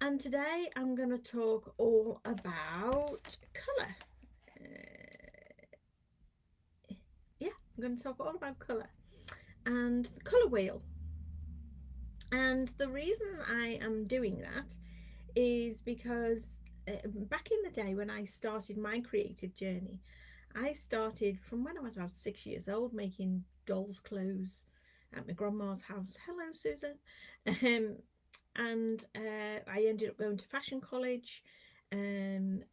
And today I'm going to talk all about colour. Yeah, I'm going to talk all about colour and the colour wheel. And the reason I am doing that is because back in the day when I started my creative journey, I started from when I was about 6 years old making dolls' clothes at my grandma's house. Hello, Susan. Um, and I ended up going to fashion college. And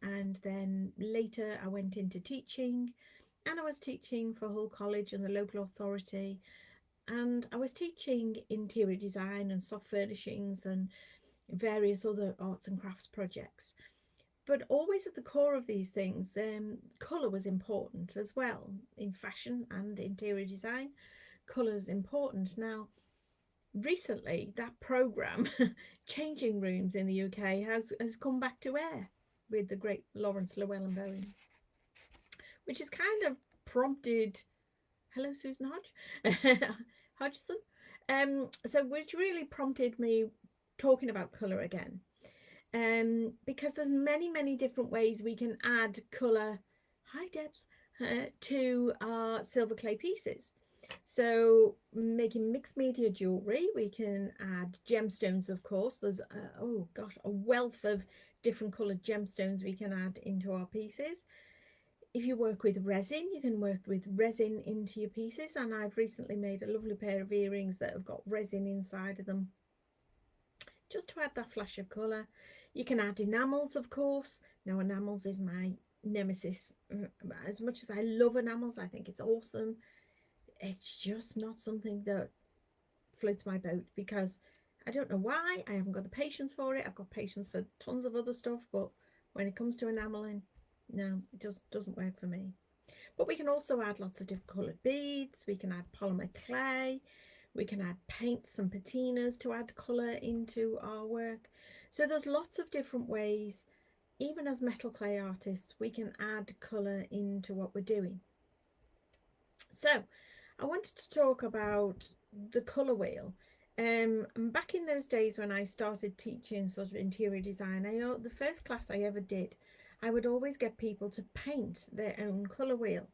then later I went into teaching, and I was teaching for Hull College and the local authority, and I was teaching interior design and soft furnishings and various other arts and crafts projects. But always at the core of these things, colour was important as well in fashion and interior design. Colour is important. Now, recently, that programme, Changing Rooms in the UK, has come back to air with the great Lawrence Llewellyn-Bowen, which has kind of prompted, hello, Susan Hodge, Hodgson. So which really prompted me talking about colour again. Because there's many different ways we can add colour, hi Debs, to our silver clay pieces. So making mixed media jewellery, we can add gemstones, of course. There's, oh gosh, a wealth of different coloured gemstones we can add into our pieces. If you work with resin, you can work with resin into your pieces. And I've recently made a lovely pair of earrings that have got resin inside of them, just to add that flash of colour. You can add enamels, of course. Now, enamels is my nemesis. As much as I love enamels, I think it's awesome. It's just not something that floats my boat, because I don't know why. I haven't got the patience for it. I've got patience for tons of other stuff, but when it comes to enameling, no, it just doesn't work for me. But we can also add lots of different coloured beads. We can add polymer clay. We can add paints and patinas to add colour into our work. So there's lots of different ways. Even as metal clay artists, we can add colour into what we're doing. So I wanted to talk about the colour wheel. Back in those days when I started teaching sort of interior design, I know the first class I ever did, I would always get people to paint their own colour wheel.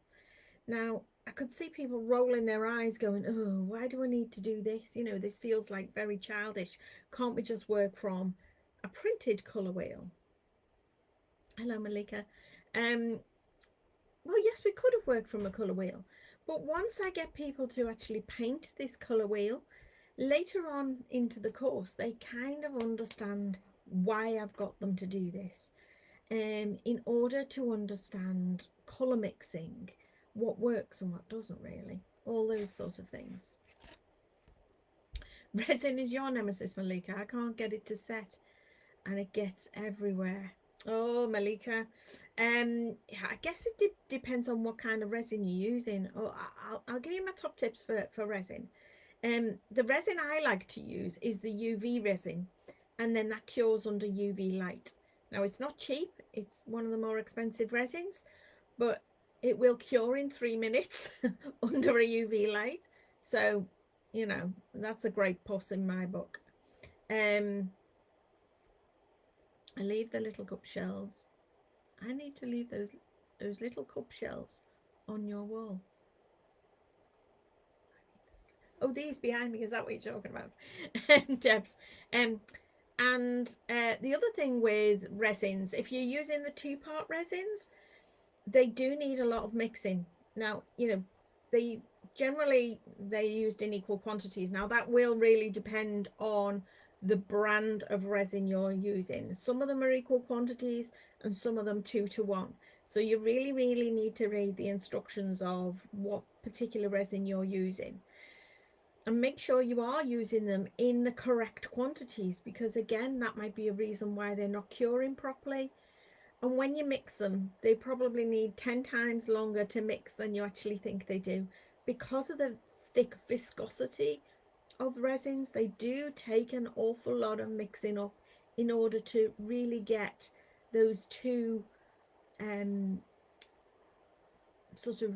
Now, I could see people rolling their eyes going, oh, why do I need to do this? You know, this feels like very childish. Can't we just work from a printed colour wheel? Hello, Malika. Um, well, yes, we could have worked from a colour wheel. But once I get people to actually paint this colour wheel, later on into the course, they kind of understand why I've got them to do this. In order to understand colour mixing, what works and what doesn't really, all those sort of things. Resin is your nemesis, Malika. I can't get it to set, and it gets everywhere. Oh, Malika. I guess it depends on what kind of resin you're using. Oh, I'll give you my top tips for resin. The resin I like to use is the UV resin, and then that cures under UV light. Now, it's not cheap. It's one of the more expensive resins, but it will cure in 3 minutes under a UV light. So, you know, that's a great plus in my book. Um, I leave the little cup shelves. I need to leave those little cup shelves on your wall. Oh, these behind me, is that what you're talking about? Debs. Um, and the other thing with resins, if you're using the two-part resins, they do need a lot of mixing. Now, you know, they generally they're used in equal quantities. Now, that will really depend on the brand of resin you're using. Some of them are equal quantities and some of them 2 to 1. So you really need to read the instructions of what particular resin you're using, and make sure you are using them in the correct quantities, because again, that might be a reason why they're not curing properly. And when you mix them, they probably need 10 times longer to mix than you actually think they do, because of the thick viscosity of resins. They do take an awful lot of mixing up in order to really get those two sort of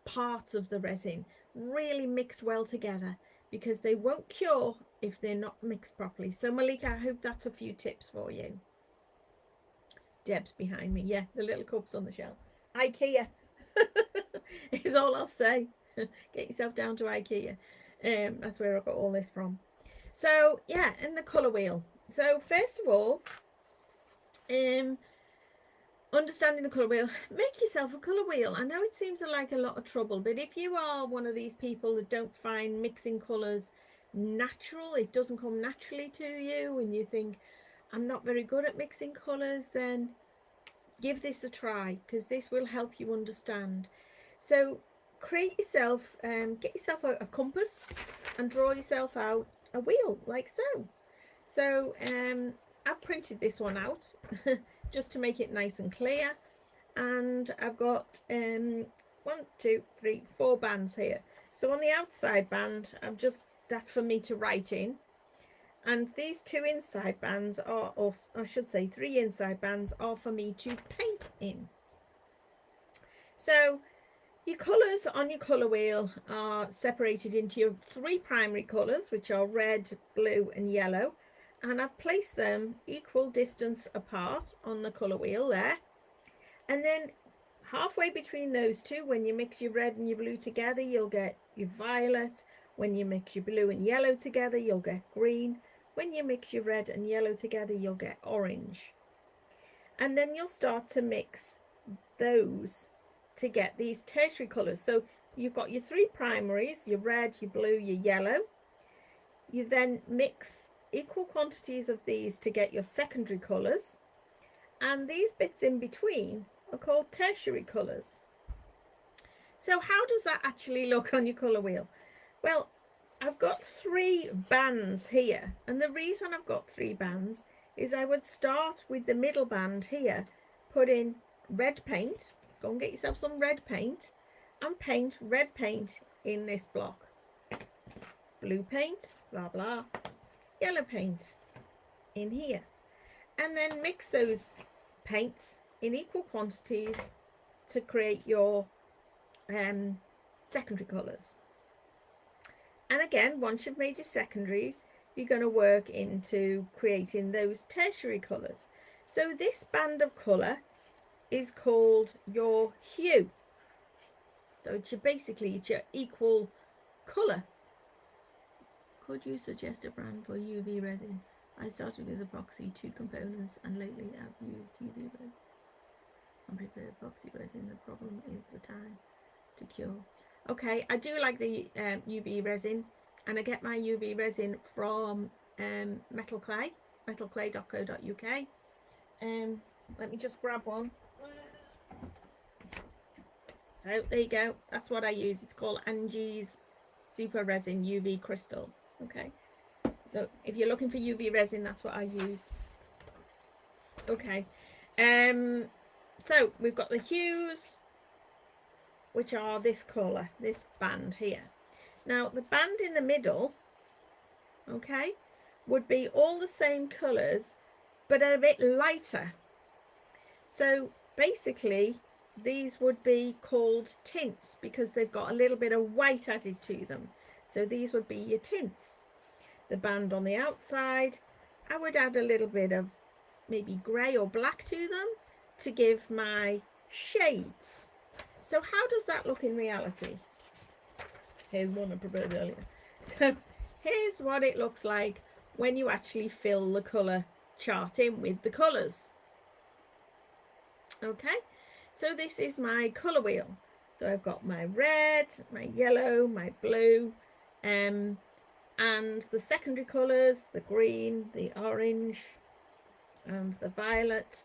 parts of the resin really mixed well together, because they won't cure if they're not mixed properly. So Malika, I hope that's a few tips for you. Deb's behind me. Yeah, the little cups on the shelf. IKEA is all I'll say. Get yourself down to IKEA. That's where I got all this from. So yeah, and the colour wheel. So first of all, understanding the colour wheel, make yourself a colour wheel. I know it seems like a lot of trouble, but if you are one of these people that don't find mixing colours natural, it doesn't come naturally to you, and you think, I'm not very good at mixing colours, then give this a try, because this will help you understand. So create yourself, get yourself a compass and draw yourself out a wheel like so. So I've printed this one out just to make it nice and clear, and I've got 1, 2, 3, 4 bands here. So on the outside band, that's for me to write in, and these 2 inside bands are, or I should say 3 inside bands, are for me to paint in. So your colours on your colour wheel are separated into your 3 primary colours, which are red, blue and yellow, and I've placed them equal distance apart on the colour wheel there. And then halfway between those 2, when you mix your red and your blue together, you'll get your violet. When you mix your blue and yellow together, you'll get green. When you mix your red and yellow together, you'll get orange. And then you'll start to mix those to get these tertiary colours. So you've got your 3 primaries, your red, your blue, your yellow. You then mix equal quantities of these to get your secondary colours, and these bits in between are called tertiary colours. So how does that actually look on your colour wheel? Well, I've got 3 bands here, and the reason I've got 3 bands is I would start with the middle band here, put in red paint, go and get yourself some red paint, and paint red paint in this block, blue paint, blah blah, yellow paint in here, and then mix those paints in equal quantities to create your secondary colours. And again, once you've made your secondaries, you're going to work into creating those tertiary colours. So this band of colour is called your hue. So it's basically your equal colour. Could you suggest a brand for UV resin? I started with epoxy 2 components, and lately I've used UV resin. I prefer epoxy resin. The problem is the time to cure. Okay, I do like the UV resin, and I get my UV resin from Metal Clay, metalclay.co.uk. Let me just grab one. So there you go. That's what I use. It's called Angie's Super Resin UV Crystal. Okay, so if you're looking for UV resin, that's what I use. Okay, so we've got the hues, which are this colour, this band here. Now the band in the middle, okay, would be all the same colours but a bit lighter. So basically these would be called tints because they've got a little bit of white added to them. So these would be your tints. The band on the outside, I would add a little bit of maybe grey or black to them to give my shades. So how does that look in reality? Here's one I prepared earlier. So here's what it looks like when you actually fill the colour chart in with the colours. Okay, so this is my colour wheel. So I've got my red, my yellow, my blue, and the secondary colours, the green, the orange, and the violet.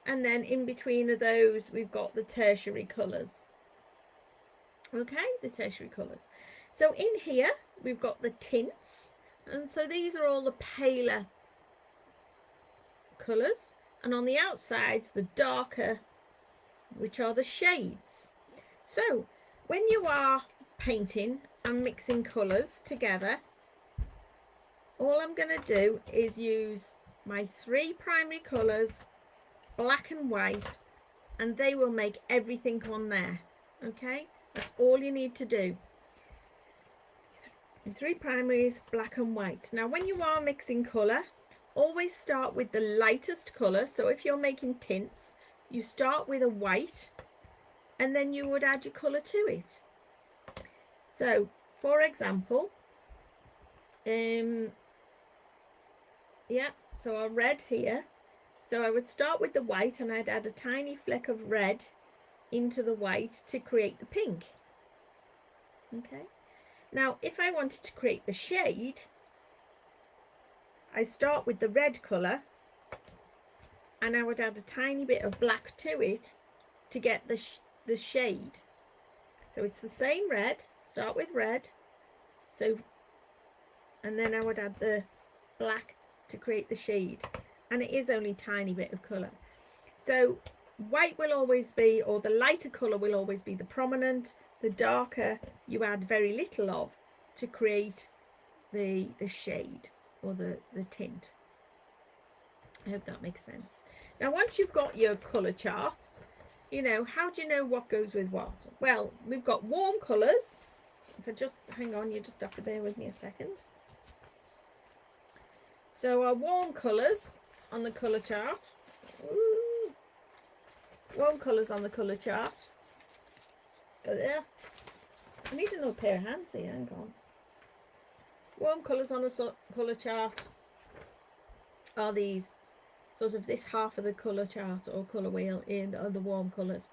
And then in between of those, we've got the tertiary colours. Okay, the tertiary colours. So in here, we've got the tints. And so these are all the paler colours. And on the outside, the darker, which are the shades. So when you are painting and mixing colours together, all I'm going to do is use my 3 primary colours, black and white, and they will make everything on there. Okay, that's all you need to do. 3 primaries, black and white. Now when you are mixing colour, always start with the lightest colour. So if you're making tints, you start with a white and then you would add your colour to it. So for example, yeah, so our red here. So I would start with the white and I'd add a tiny fleck of red into the white to create the pink. Okay. Now, if I wanted to create the shade, I start with the red colour and I would add a tiny bit of black to it to get the shade. So it's the same red, start with red, and then I would add the black to create the shade. And it is only a tiny bit of colour. So white will always be, or the lighter colour will always be the prominent. The darker you add very little of to create the shade or the tint. I hope that makes sense. Now once you've got your colour chart, you know, how do you know what goes with what? Well, we've got warm colours. If I just, hang on, you just have to bear with me a second. So our warm colours on the colour chart. Ooh. Warm colours on the colour chart. Go there. I need another pair of hands here, hang on. Warm colours on the colour chart are these, sort of this half of the colour chart or colour wheel in the warm colours.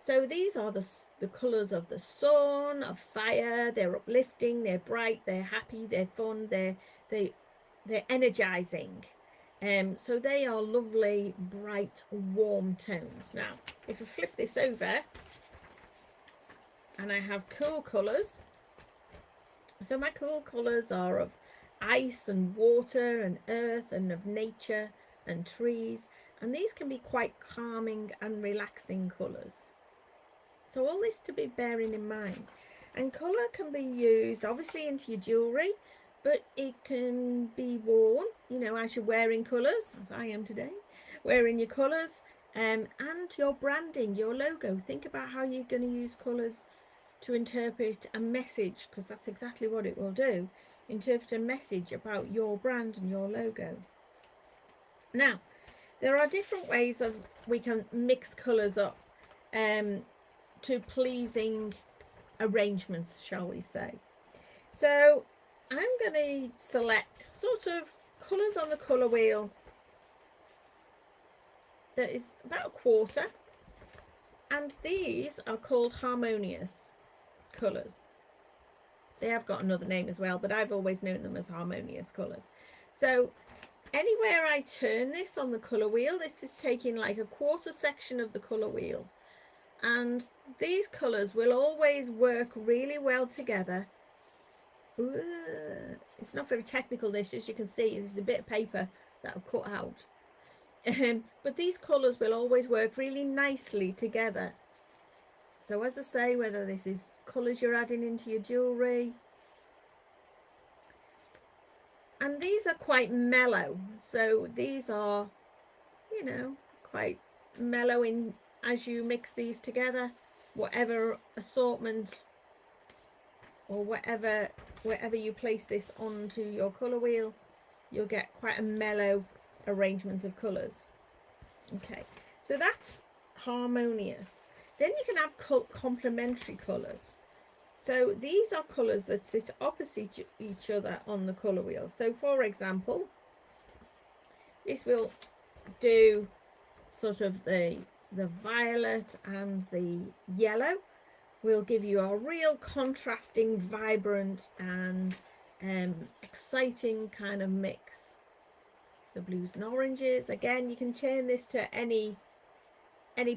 So these are the colours of the sun, of fire. They're uplifting, they're bright, they're happy, they're fun, they're energizing. So they are lovely, bright, warm tones. Now, if I flip this over and I have cool colours, so my cool colours are of ice and water and earth and of nature and trees, and these can be quite calming and relaxing colours. So all this to be bearing in mind. And colour can be used obviously into your jewellery, but it can be worn, you know, as you're wearing colours, as I am today, wearing your colours, and your branding, your logo. Think about how you're going to use colours to interpret a message, because that's exactly what it will do. Interpret a message about your brand and your logo. Now, there are different ways of we can mix colours up to pleasing arrangements, shall we say. So I'm going to select sort of colours on the colour wheel that is about a quarter, and these are called harmonious colours. They have got another name as well, but I've always known them as harmonious colours. So anywhere I turn this on the colour wheel, this is taking like a quarter section of the colour wheel, and these colours will always work really well together. Ooh, it's not very technical, this, as you can see. This is a bit of paper that I've cut out. But these colours will always work really nicely together. So as I say, whether this is colours you're adding into your jewellery, and these are quite mellow. So these are, you know, quite mellow in as you mix these together, whatever assortment or wherever you place this onto your colour wheel, you'll get quite a mellow arrangement of colours. Okay, so that's harmonious. Then you can have complementary colours. So these are colours that sit opposite each other on the colour wheel. So for example, this will do sort of the violet and the yellow will give you a real contrasting, vibrant and exciting kind of mix. The blues and oranges, again, you can chain this to any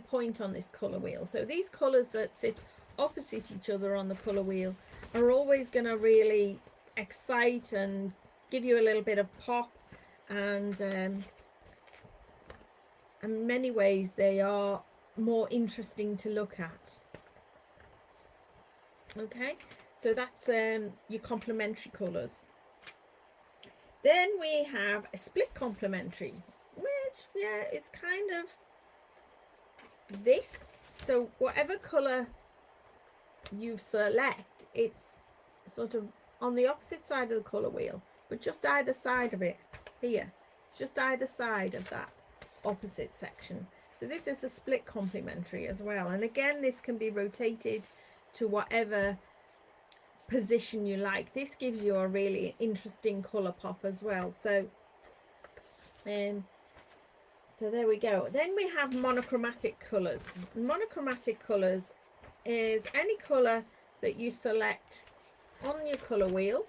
point on this colour wheel. So these colours that sit opposite each other on the colour wheel are always going to really excite and give you a little bit of pop, and in many ways they are more interesting to look at. Okay, so that's your complementary colours. Then we have a split complementary, which, yeah, it's kind of this. So whatever colour you select, it's sort of on the opposite side of the colour wheel, but just either side of it here. It's just either side of that opposite section. So this is a split complementary as well, and again this can be rotated to whatever position you like. This gives you a really interesting colour pop as well. So so there we go. Then we have monochromatic colours. Monochromatic colours is any colour that you select on your colour wheel.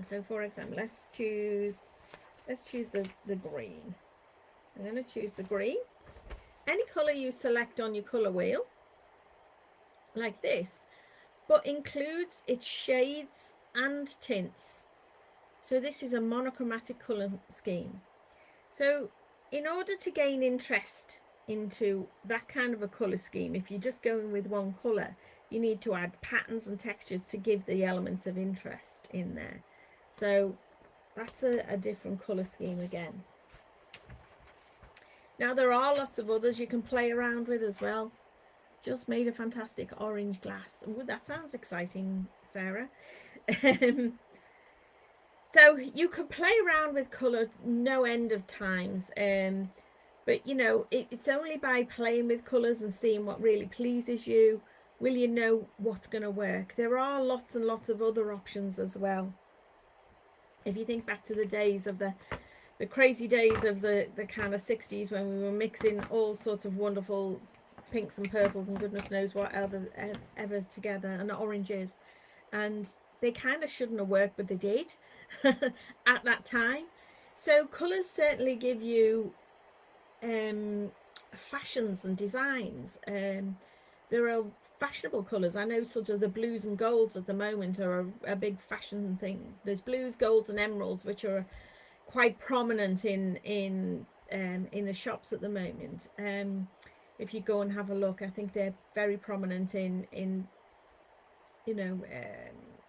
So for example, let's choose the green. I'm going to choose the green. Any colour you select on your colour wheel, like this, but includes its shades and tints. So this is a monochromatic colour scheme. So in order to gain interest into that kind of a colour scheme, if you're just going with one colour, you need to add patterns and textures to give the elements of interest in there. So that's a different colour scheme again. Now there are lots of others you can play around with as well. Just made a fantastic orange glass. Ooh, that sounds exciting, Sarah. So you can play around with colour no end of times, but you know, it's only by playing with colours and seeing what really pleases you will you know what's going to work. There are lots and lots of other options as well. If you think back to the days of the crazy days of the kind of 60s, when we were mixing all sorts of wonderful pinks and purples and goodness knows what ever's together, and oranges, and they kind of shouldn't have worked, but they did at that time. So colours certainly give you fashions and designs. There are fashionable colours. I know sort of the blues and golds at the moment are a big fashion thing. There's blues, golds and emeralds, which are quite prominent in the shops at the moment. If you go and have a look, I think they're very prominent in you know,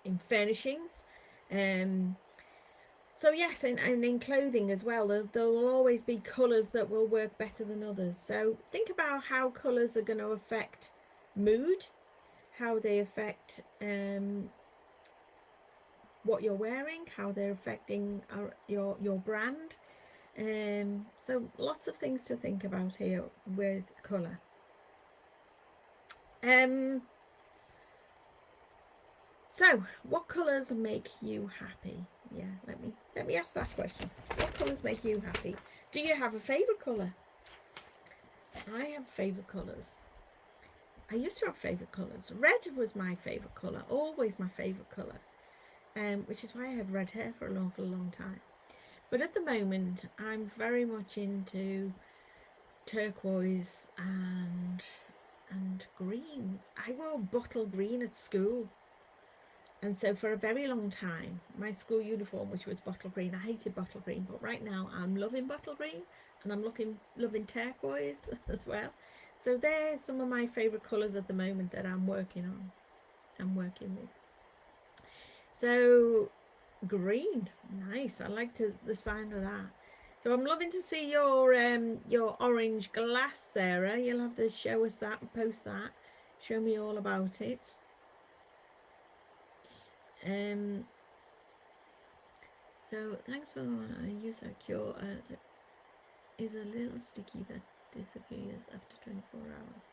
in furnishings. So yes, and in clothing as well, there will always be colours that will work better than others. So think about how colours are going to affect mood, how they affect what you're wearing, how they're affecting your brand. So lots of things to think about here with colour. So what colours make you happy? Yeah, let me ask that question. What colours make you happy? Do you have a favourite colour? I have favourite colours. I used to have favourite colours. Red was my favourite colour, always my favourite colour, which is why I had red hair for an awful long time. But at the moment, I'm very much into turquoise and greens. I wore bottle green at school. And so for a very long time, my school uniform, which was bottle green, I hated bottle green, but right now I'm loving bottle green, and I'm loving turquoise as well. So they're some of my favourite colours at the moment that I'm working with. So green, nice. I like the sound of that. So I'm loving to see your orange glass, Sarah. You'll have to show us that and post that. Show me all about it. So thanks for use a cure is a little sticky that disappears after 24 hours.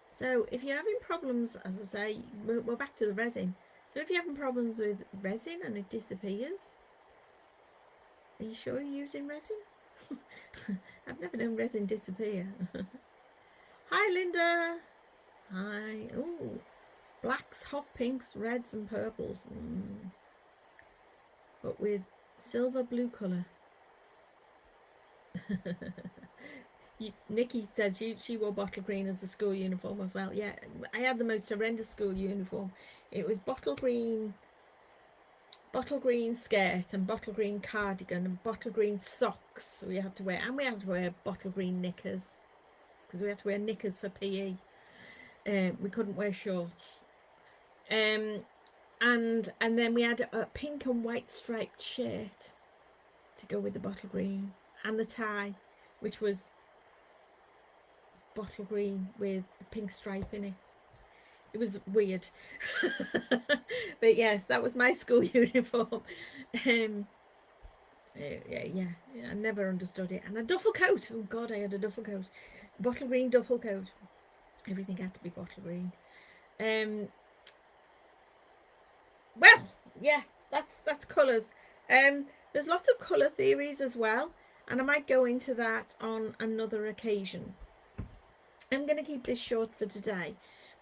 So if you're having problems, as I say, we're back to the resin. So if you're having problems with resin and it disappears, are you sure you're using resin? I've never known resin disappear. Hi Linda. Hi. Oh, blacks, hot pinks, reds and purples. But with silver blue colour. Nikki says she wore bottle green as a school uniform as well. Yeah, I had the most horrendous school uniform. It was bottle green skirt and bottle green cardigan and bottle green socks we had to wear, and we had to wear bottle green knickers because we had to wear knickers for PE. We couldn't wear shorts. And then we had a pink and white striped shirt to go with the bottle green, and the tie, which was bottle green with a pink stripe in it. It was weird. But yes, that was my school uniform. Um, yeah, I never understood it. And a duffel coat. Oh God, I had a duffel coat. Bottle green duffel coat. Everything had to be bottle green. Um, well, yeah, that's colours. There's lots of colour theories as well, and I might go into that on another occasion. I'm going to keep this short for today,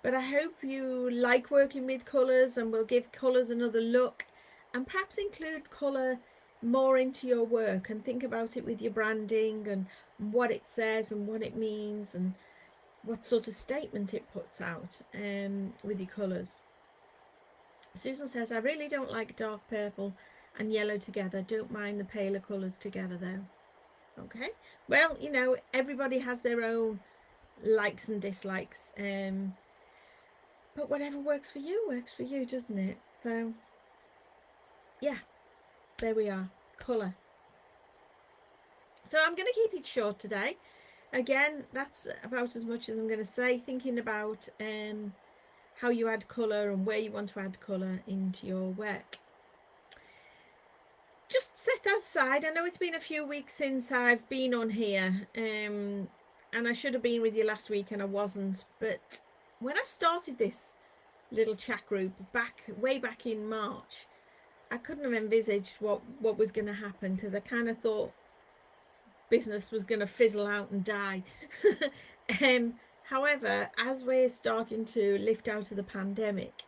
but I hope you like working with colours and will give colours another look, and perhaps include colour more into your work and think about it with your branding and what it says and what it means and what sort of statement it puts out with your colours. Susan says, I really don't like dark purple and yellow together. Don't mind the paler colours together though. Okay, well, you know, everybody has their own likes and dislikes, but whatever works for you, doesn't it? So yeah, there we are, colour. So I'm going to keep it short today. Again, that's about as much as I'm going to say, thinking about how you add colour and where you want to add colour into your work. Just set that aside. I know it's been a few weeks since I've been on here, and I should have been with you last week and I wasn't, but when I started this little chat group way back in March, I couldn't have envisaged what was going to happen, because I kind of thought business was going to fizzle out and die. However, as we're starting to lift out of the pandemic,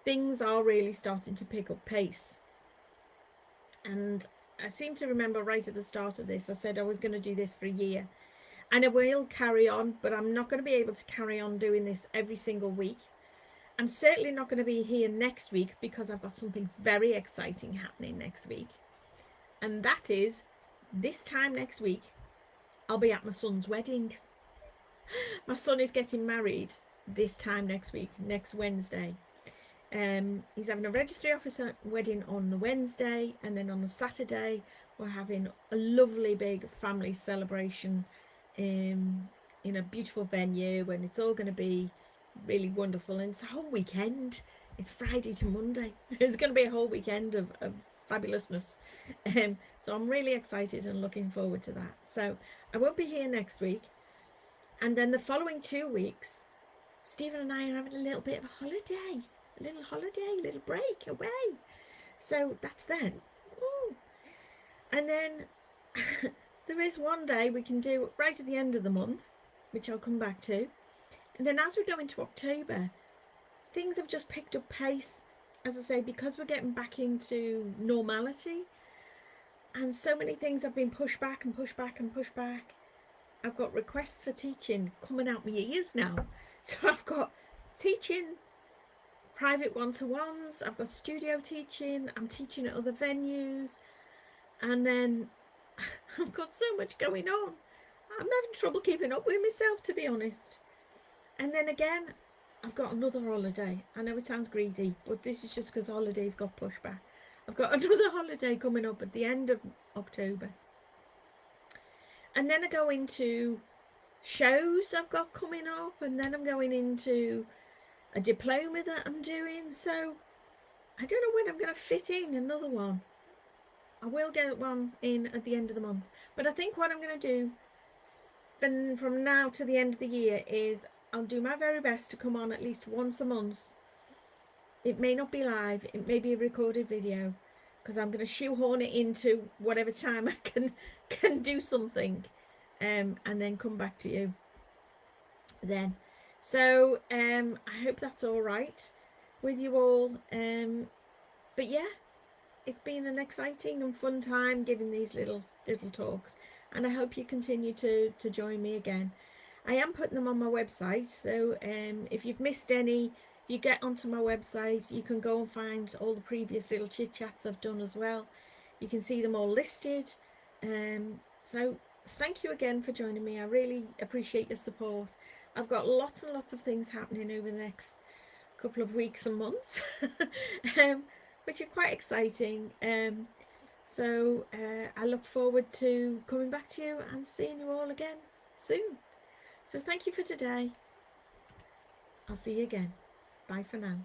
things are really starting to pick up pace. And I seem to remember right at the start of this, I said I was going to do this for a year. And I will carry on, but I'm not going to be able to carry on doing this every single week. I'm certainly not going to be here next week, because I've got something very exciting happening next week. And that is, this time next week, I'll be at my son's wedding. My son is getting married this time next week, next Wednesday. He's having a registry officer wedding on the Wednesday, and then on the Saturday we're having a lovely big family celebration in a beautiful venue, and it's all going to be really wonderful. And it's a whole weekend. It's Friday to Monday. It's going to be a whole weekend of fabulousness. So I'm really excited and looking forward to that. So I won't be here next week, and then the following 2 weeks Stephen and I are having a little bit of a holiday. A little break away. So that's then. Ooh. And then there is one day we can do right at the end of the month, which I'll come back to. And then as we go into October, things have just picked up pace, as I say, because we're getting back into normality. And so many things have been pushed back and pushed back and pushed back. I've got requests for teaching coming out my ears now. So I've got teaching private one-to-ones, I've got studio teaching, I'm teaching at other venues, and then I've got so much going on. I'm having trouble keeping up with myself, to be honest. And then again, I've got another holiday. I know it sounds greedy, but this is just because holidays got pushed back. I've got another holiday coming up at the end of October. And then I go into shows I've got coming up, and then I'm going into a diploma that I'm doing. So I don't know when I'm going to fit in another one. I will get one in at the end of the month, but I think what I'm going to do from now to the end of the year is I'll do my very best to come on at least once a month. It may not be live, it may be a recorded video, because I'm going to shoehorn it into whatever time I can do something, and then come back to you then. So I hope that's all right with you all. But yeah, it's been an exciting and fun time giving these little talks, and I hope you continue to join me again. I am putting them on my website, so if you've missed any, if you get onto my website, you can go and find all the previous little chit chats I've done as well. You can see them all listed. So thank you again for joining me. I really appreciate your support. I've got lots and lots of things happening over the next couple of weeks and months, which are quite exciting. So I look forward to coming back to you and seeing you all again soon. So thank you for today. I'll see you again. Bye for now.